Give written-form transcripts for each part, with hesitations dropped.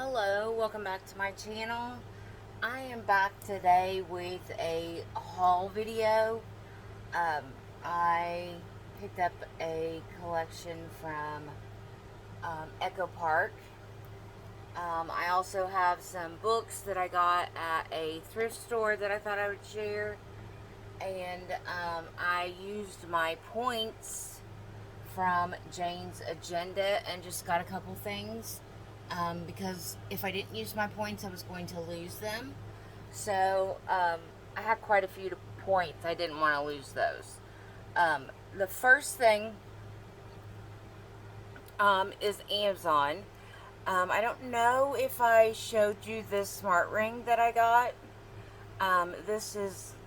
Hello, welcome back to my channel. I am back today with a haul video. I picked up a collection from Echo Park. I also have some books that I got at a thrift store that I thought I would share. And I used my points from Jane's agenda and just got a couple things. Because if I didn't use my points, I was going to lose them. So I had quite a few points. I didn't want to lose those. The first thing is Amazon. I don't know if I showed you this smart ring that I got.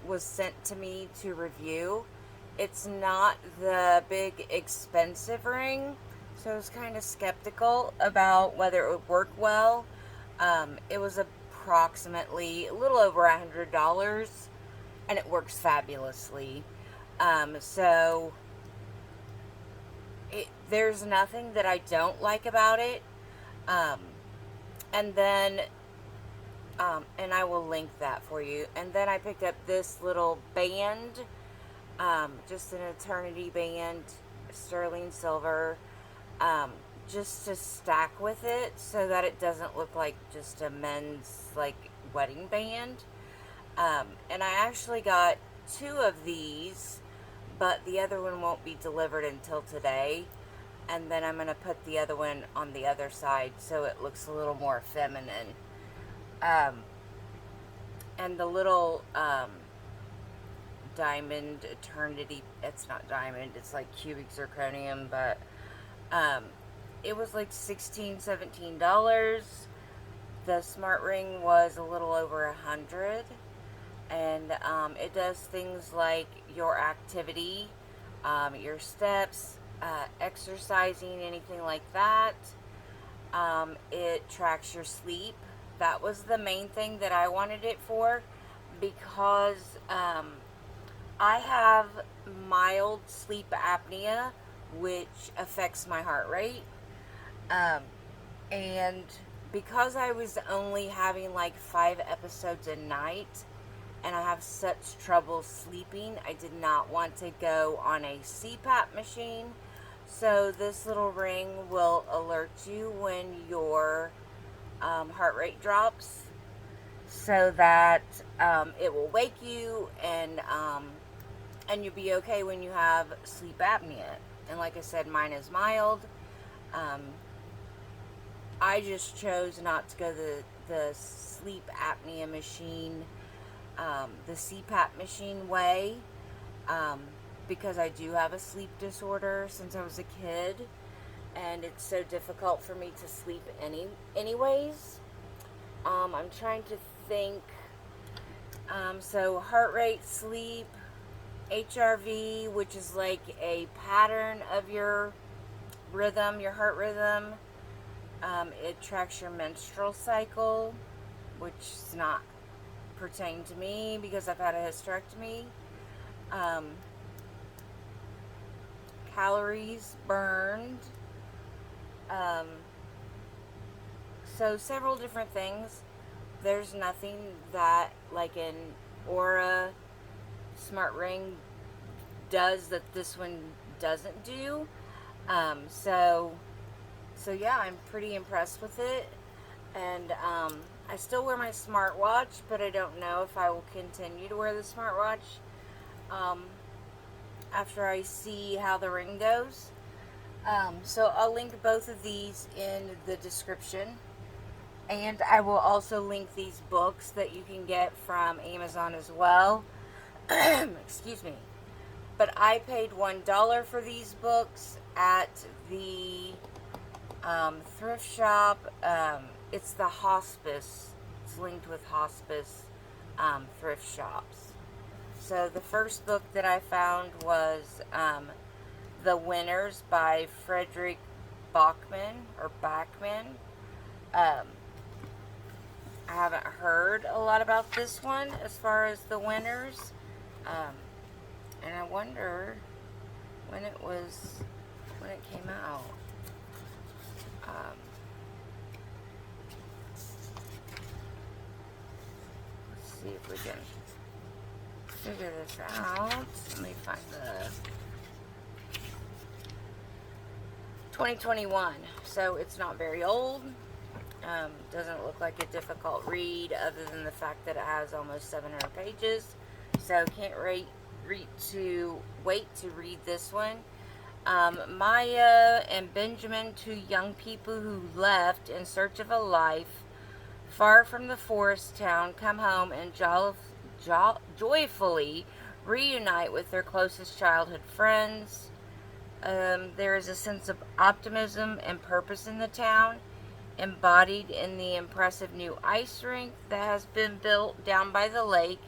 Was sent to me to review. It's not the big expensive ring, so I was kind of skeptical about whether it would work well. It was approximately a little over $100, and it works fabulously. There's nothing that I don't like about it. And then, and I will link that for you. And then I picked up this little band, just an eternity band, sterling silver. Just to stack with it so that it doesn't look like just a men's wedding band. And I actually got 2 of these, but the other one won't be delivered until today. And then I'm going to put the other one on the other side so it looks a little more feminine. And the little diamond eternity, it's not diamond, it's like cubic zirconium, but it was like $16, $17. The smart ring was a little over $100, and it does things like your activity, your steps, exercising, anything like that. It tracks your sleep. That was the main thing that I wanted it for, because I have mild sleep apnea, which affects my heart rate. And because I was only having like 5 episodes a night, and I have such trouble sleeping, I did not want to go on a CPAP machine. So this little ring will alert you when your heart rate drops, so that it will wake you, and you'll be okay when you have sleep apnea. And like I said, mine is mild. I just chose not to go the sleep apnea machine, the CPAP machine way, because I do have a sleep disorder since I was a kid, and it's so difficult for me to sleep anyways. I'm trying to think. So heart rate, sleep, HRV, which is like a pattern of your rhythm, your heart rhythm. It tracks your menstrual cycle, which is not pertaining to me because I've had a hysterectomy. Calories burned. So several different things. There's nothing that like an Aura smart ring does that this one doesn't do. So yeah, I'm pretty impressed with it. And I still wear my smartwatch, but I don't know if I will continue to wear the smartwatch after I see how the ring goes. So I'll link both of these in the description. And I will also link these books that you can get from Amazon as well. Excuse me. But I paid $1 for these books at the thrift shop. It's the hospice. It's linked with hospice thrift shops. So the first book that I found was The Winners by Fredrik Backman, or Backman. I haven't heard a lot about this one as far as The Winners. And I wonder when it came out. see if we can figure this out. Let me find the 2021. So it's not very old. Doesn't look like a difficult read other than the fact that it has almost 700 pages. So can't wait to read this one. Maya and Benjamin, two young people who left in search of a life far from the forest town, come home and joyfully reunite with their closest childhood friends. There is a sense of optimism and purpose in the town, embodied in the impressive new ice rink that has been built down by the lake.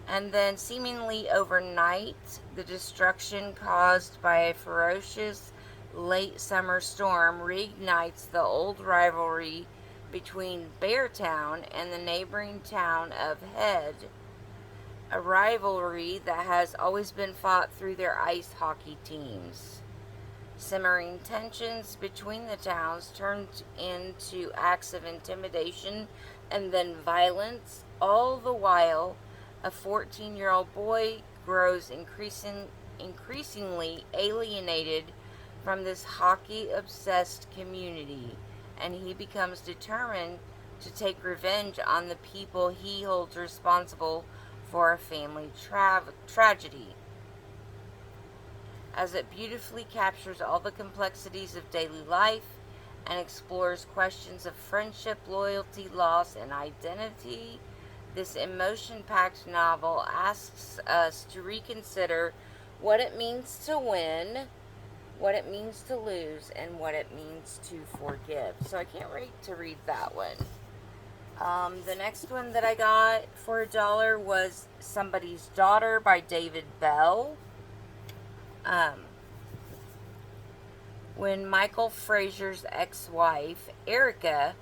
And then, seemingly overnight, the destruction caused by a ferocious late summer storm reignites the old rivalry between Beartown and the neighboring town of Head, a rivalry that has always been fought through their ice hockey teams. Simmering tensions between the towns turned into acts of intimidation and then violence, all the while a 14-year-old boy grows increasingly alienated from this hockey-obsessed community, and he becomes determined to take revenge on the people he holds responsible for a family tragedy. As it beautifully captures all the complexities of daily life and explores questions of friendship, loyalty, loss, and identity, this emotion-packed novel asks us to reconsider what it means to win, what it means to lose, and what it means to forgive. So I can't wait to read that one. The next one that I got for $1 was Somebody's Daughter by David Bell. When Michael Fraser's ex-wife, Erica,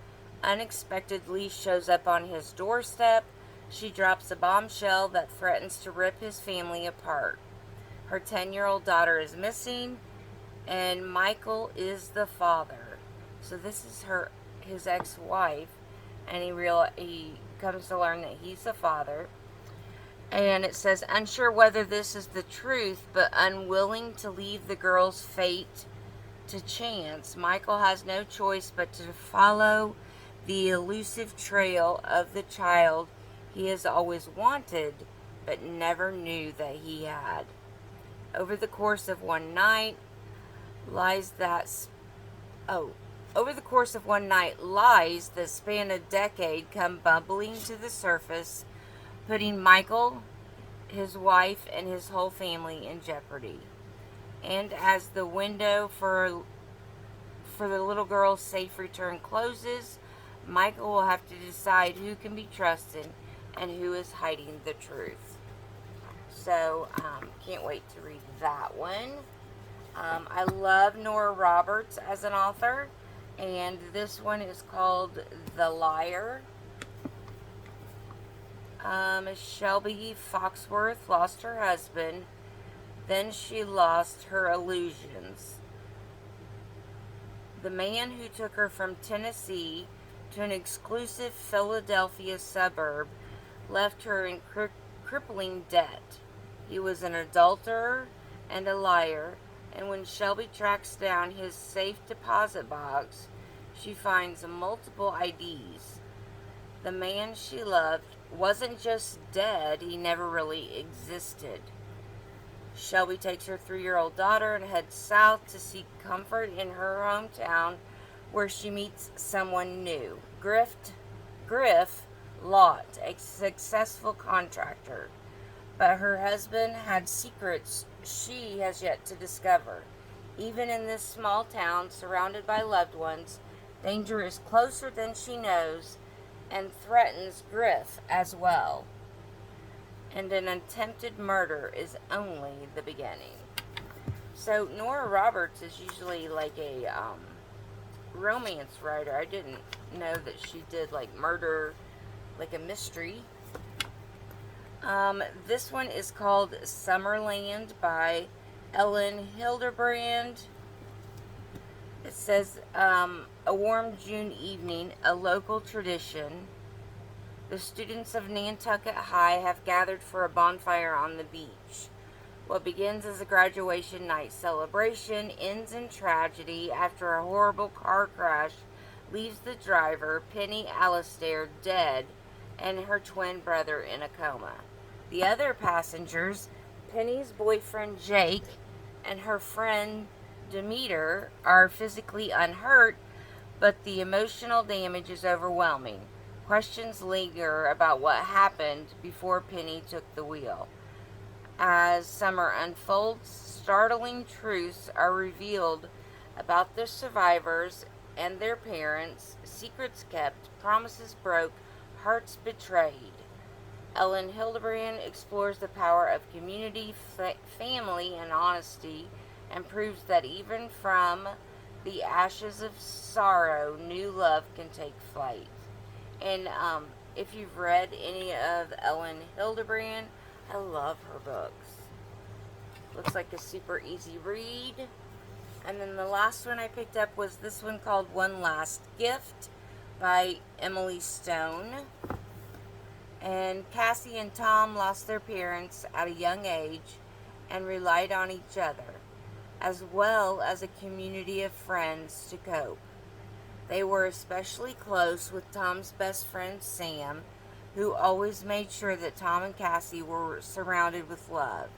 unexpectedly shows up on his doorstep, she drops a bombshell that threatens to rip his family apart. Her 10-year-old daughter is missing, and Michael is the father. So this is his ex-wife, and he comes to learn that he's the father. And it says, unsure whether this is the truth, but unwilling to leave the girl's fate to chance, Michael has no choice but to follow the elusive trail of the child he has always wanted, but never knew that he had. Over the course of one night, lies that span a decade come bubbling to the surface, putting Michael, his wife, and his whole family in jeopardy. And as the window for the little girl's safe return closes, Michael will have to decide who can be trusted and who is hiding the truth. So, can't wait to read that one. I love Nora Roberts as an author, and this one is called The Liar. Shelby Foxworth lost her husband, then she lost her illusions. The man who took her from Tennessee to an exclusive Philadelphia suburb left her in crippling debt. He was an adulterer and a liar, and when Shelby tracks down his safe deposit box, she finds multiple IDs. The man she loved wasn't just dead, he never really existed. Shelby takes her 3-year-old daughter and heads south to seek comfort in her hometown, where she meets someone new. Griff Lott, a successful contractor. But her husband had secrets she has yet to discover. Even in this small town, surrounded by loved ones, danger is closer than she knows and threatens Griff as well. And an attempted murder is only the beginning. So Nora Roberts is usually like a romance writer. I didn't know that she did like murder, like a mystery. This one is called Summerland by Elin Hildebrand. It says, a warm June evening, a local tradition. The students of Nantucket High have gathered for a bonfire on the beach. What begins as a graduation night celebration ends in tragedy after a horrible car crash leaves the driver, Penny Alistair, dead and her twin brother in a coma. The other passengers, Penny's boyfriend Jake and her friend Demeter, are physically unhurt, but the emotional damage is overwhelming. Questions linger about what happened before Penny took the wheel. As summer unfolds, startling truths are revealed about the survivors and their parents, secrets kept, promises broke, hearts betrayed. Elin Hildebrand explores the power of community, family, and honesty, and proves that even from the ashes of sorrow, new love can take flight. And if you've read any of Elin Hildebrand, I love her books. Looks like a super easy read. And then the last one I picked up was this one called One Last Gift by Emily Stone. And Cassie and Tom lost their parents at a young age and relied on each other, as well as a community of friends to cope. They were especially close with Tom's best friend Sam, who always made sure that Tom and Cassie were surrounded with love.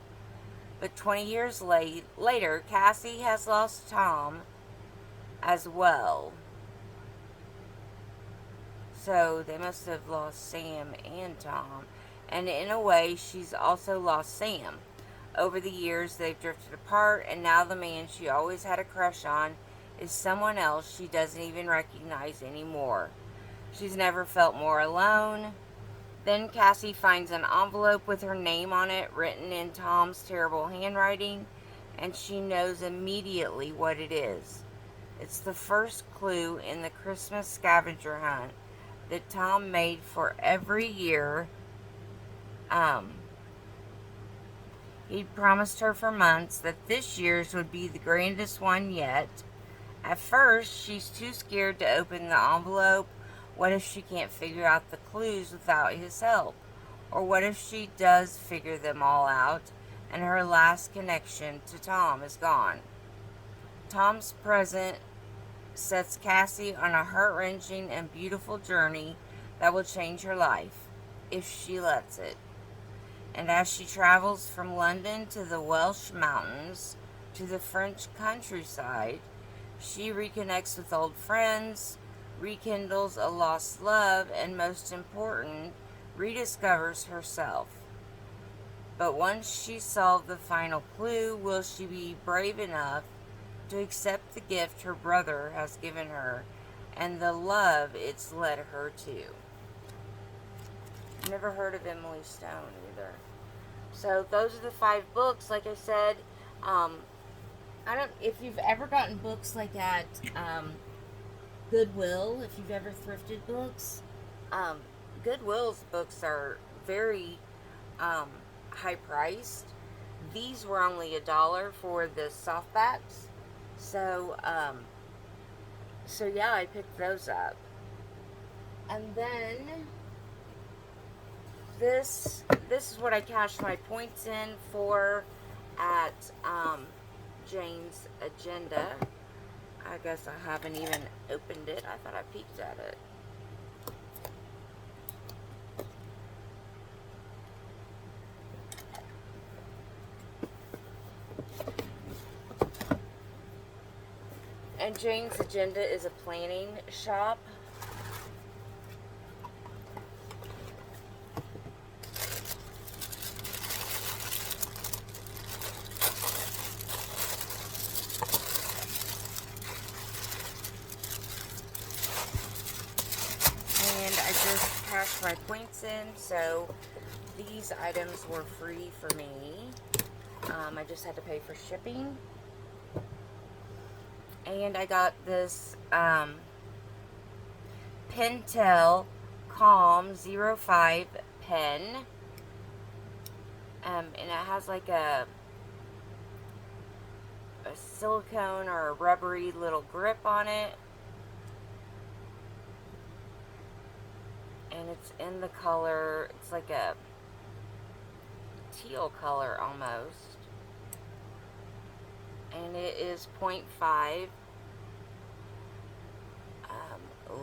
But 20 years later, Cassie has lost Tom as well. So they must have lost Sam and Tom. And in a way, she's also lost Sam. Over the years, they've drifted apart, and now the man she always had a crush on is someone else she doesn't even recognize anymore. She's never felt more alone. Then Cassie finds an envelope with her name on it, written in Tom's terrible handwriting, and she knows immediately what it is. It's the first clue in the Christmas scavenger hunt that Tom made for every year. He'd promised her for months that this year's would be the grandest one yet. At first, she's too scared to open the envelope. What if she can't figure out the clues without his help? Or what if she does figure them all out and her last connection to Tom is gone? Tom's present sets Cassie on a heart-wrenching and beautiful journey that will change her life, if she lets it. And as she travels from London to the Welsh mountains to the French countryside, she reconnects with old friends, rekindles a lost love, and most important, rediscovers herself. But once she's solved the final clue, will she be brave enough to accept the gift her brother has given her and the love it's led her to? Never heard of Emily Stone either. So those are the 5 books. Like I said, if you've ever gotten books like at Goodwill, if you've ever thrifted books, Goodwill's books are very high priced. These were only $1 for the softbacks. So yeah, I picked those up. And then this is what I cashed my points in for at Jane's Agenda. I guess I haven't even opened it. I thought I peeked at it. And Jane's Agenda is a planning shop. And I just cashed my points in, so these items were free for me. I just had to pay for shipping. And I got this Pentel Calme 05 pen. And it has like a silicone or a rubbery little grip on it. and it's in the color, it's like a teal color almost, and it is 0.5.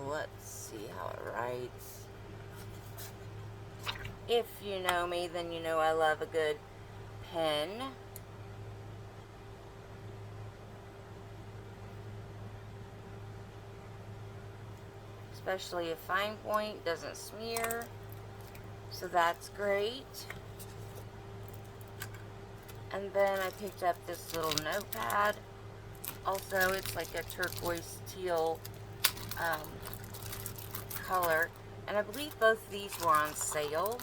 Let's see how it writes. If you know me, then you know I love a good pen. Especially a fine point, doesn't smear, so that's great. And then I picked up this little notepad. Also, it's like a turquoise teal color, and I believe both of these were on sale.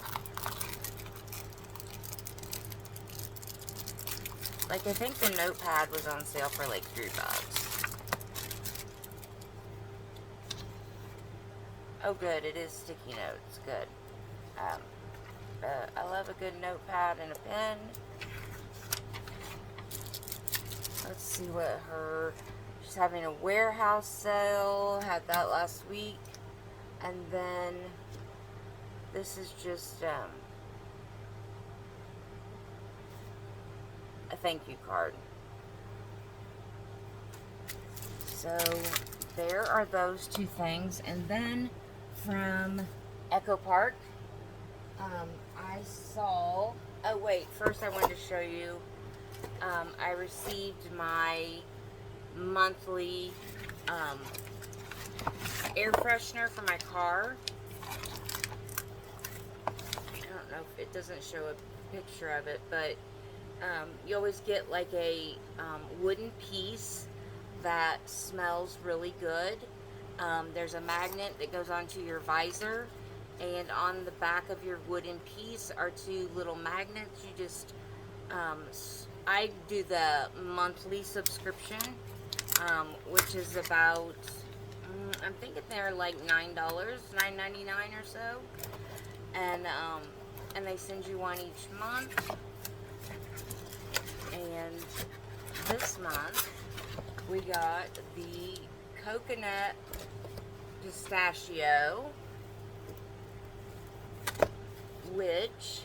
Like, I think the notepad was on sale for like $3. Oh good, it is sticky notes, good. I love a good notepad and a pen. Let's see what she's having a warehouse sale, had that last week. And then this is just a thank you card. So there are those two things. And then from Echo Park, I saw, oh wait, first I wanted to show you, I received my monthly air freshener for my car. I don't know if it doesn't show a picture of it, but you always get like a wooden piece that smells really good. There's a magnet that goes onto your visor, and on the back of your wooden piece are two little magnets. You just, I do the monthly subscription, which is about, I'm thinking they're like $9, $9.99 or so, and they send you one each month. And this month we got the coconut pistachio, which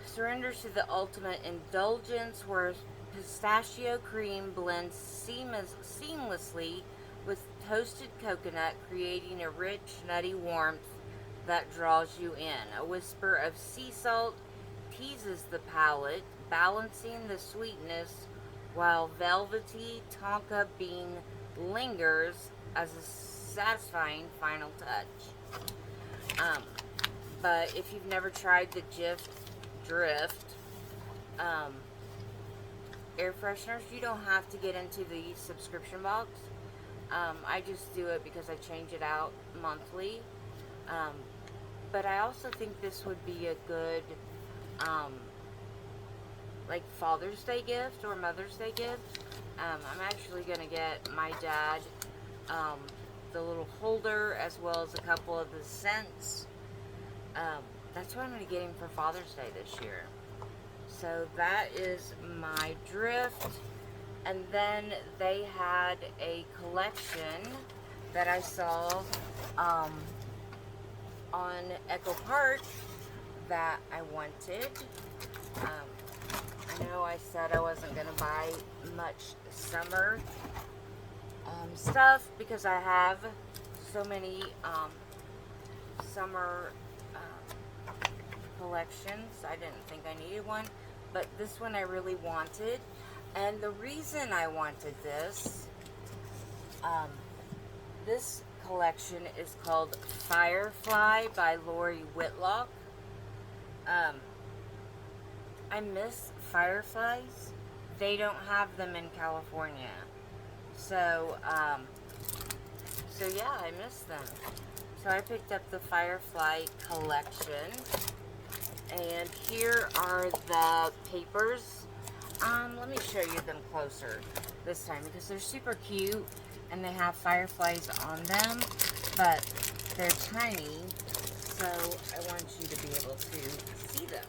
surrenders to the ultimate indulgence, where pistachio cream blends seamlessly with toasted coconut, creating a rich, nutty warmth that draws you in. A whisper of sea salt teases the palate, balancing the sweetness, while velvety tonka bean lingers as a satisfying final touch. But if you've never tried the Drift air fresheners, you don't have to get into the subscription box. I just do it because I change it out monthly. But I also think this would be a good like Father's Day gift or Mother's Day gift. I'm actually going to get my dad the little holder, as well as a couple of the scents. That's what I'm going to get him for Father's Day this year. So that is my Drift. And then they had a collection that I saw on Echo Park that I wanted. I know I said I wasn't going to buy much summer stuff because I have so many summer collections. I didn't think I needed one, but this one I really wanted. And the reason I wanted this, this collection is called Firefly by Lori Whitlock. I miss fireflies. They don't have them in California. So, so yeah, I miss them. So I picked up the Firefly collection. And here are the papers. Let me show you them closer this time because they're super cute and they have fireflies on them, but they're tiny, so I want you to be able to see them.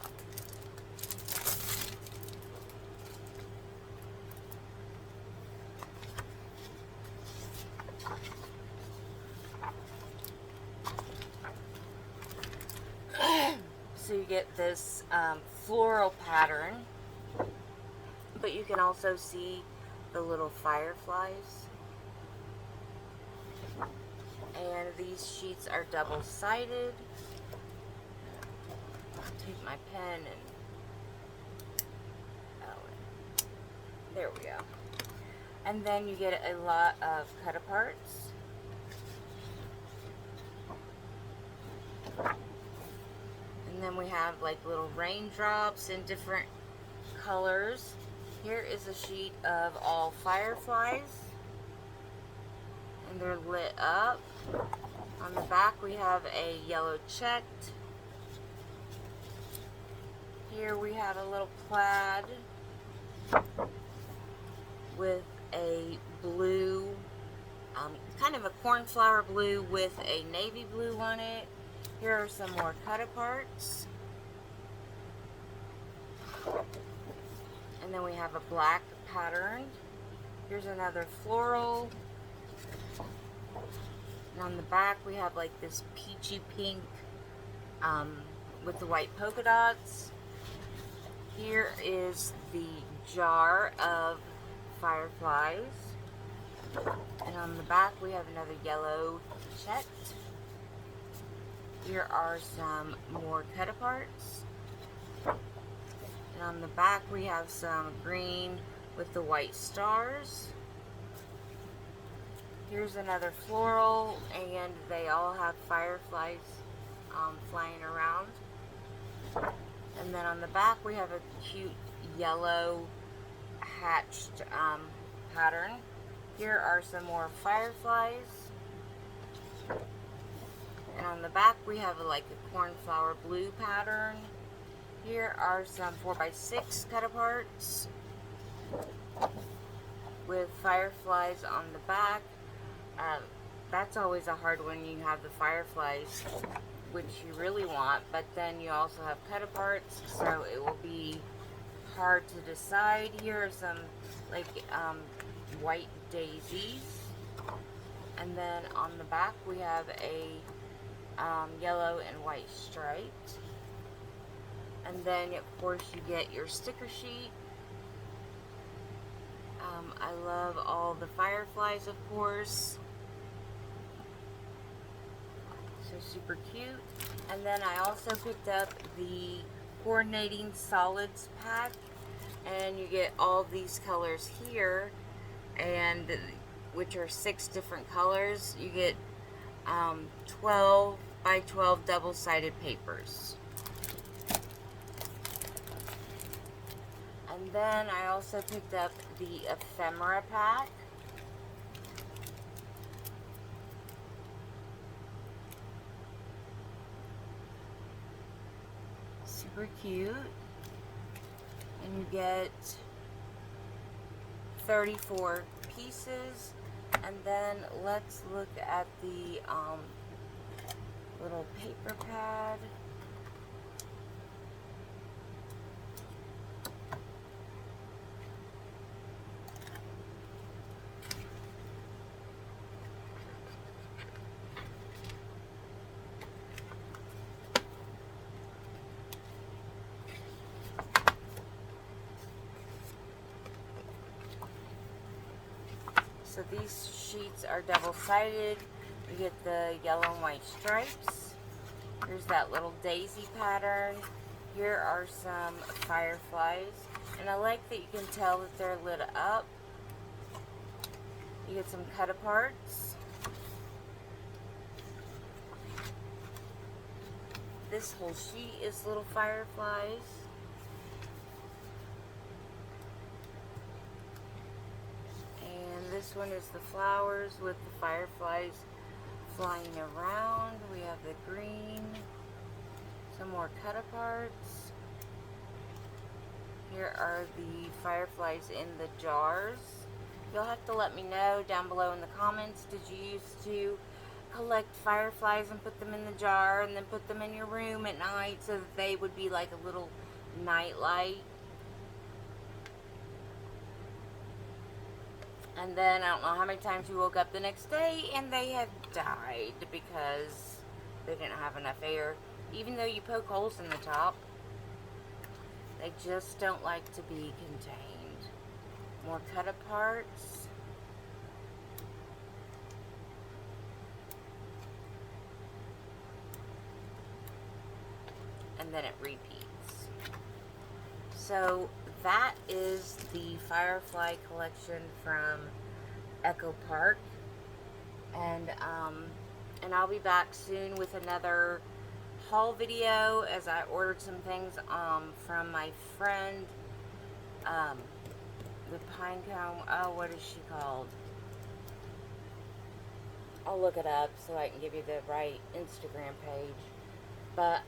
get this floral pattern, but you can also see the little fireflies. And these sheets are double-sided. Take my pen and, oh, there we go. And then you get a lot of cut-aparts. And then we have like little raindrops in different colors. Here is a sheet of all fireflies, and they're lit up. On the back we have a yellow checked. Here we have a little plaid with a blue, kind of a cornflower blue with a navy blue on it. Here are some more cut-aparts. And then we have a black pattern. Here's another floral. And on the back we have like this peachy pink with the white polka dots. Here is the jar of fireflies. And on the back we have another yellow checked. Here are some more cut-aparts. And on the back we have some green with the white stars. Here's another floral, and they all have fireflies flying around. And then on the back we have a cute yellow hatched pattern. Here are some more fireflies. And on the back we have like a cornflower blue pattern. Here are some 4x6 cut-aparts with fireflies on the back. That's always a hard one. You have the fireflies, which you really want, but then you also have cut-aparts, so it will be hard to decide. Here are some like white daisies, and then on the back we have a yellow and white striped. And then of course you get your sticker sheet. I love all the fireflies, of course. So super cute. And then I also picked up the coordinating solids pack, and you get all these colors here, and which are 6 different colors. You get 12 by 12 double-sided papers. And then I also picked up the ephemera pack. Super cute. And you get 34 pieces. And then let's look at the little paper pad. So these sheets are double-sided. You get the yellow and white stripes. Here's that little daisy pattern. Here are some fireflies. And I like that you can tell that they're lit up. You get some cut-aparts. This whole sheet is little fireflies. This one is the flowers with the fireflies flying around. We have the green, some more cut-aparts. Here are the fireflies in the jars. You'll have to let me know down below in the comments, did you used to collect fireflies and put them in the jar and then put them in your room at night so that they would be like a little night light? And then I don't know how many times you woke up the next day and they had died because they didn't have enough air. Even though you poke holes in the top, they just don't like to be contained. More cut aparts. And then it repeats. So that is the Firefly collection from Echo Park. And I'll be back soon with another haul video as I ordered some things from my friend, the Pine Cone, oh, what is she called? I'll look it up so I can give you the right Instagram page. But,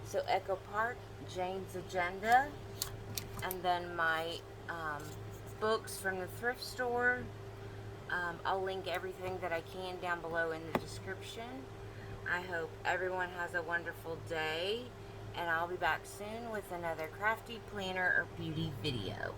so Echo Park, Jane's Agenda, and then my books from the thrift store. I'll link everything that I can down below in the description. I hope everyone has a wonderful day, and I'll be back soon with another crafty, planner, or beauty video.